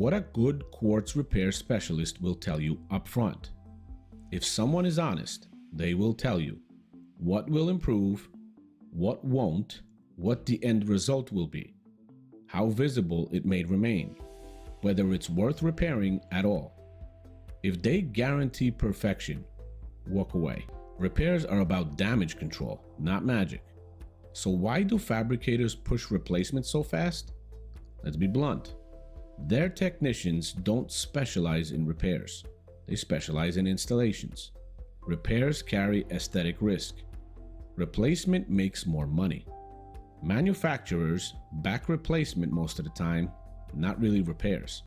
what a good quartz repair specialist will tell you upfront. If someone is honest, they will tell you what will improve, what won't, what the end result will be, how visible it may remain, whether it's worth repairing at all. If they guarantee perfection, walk away. Repairs are about damage control, not magic. So why do fabricators push replacement so fast? Let's be blunt. Their technicians don't specialize in repairs. They specialize in installations. Repairs carry aesthetic risk. Replacement makes more money. Manufacturers back replacement most of the time, not really repairs.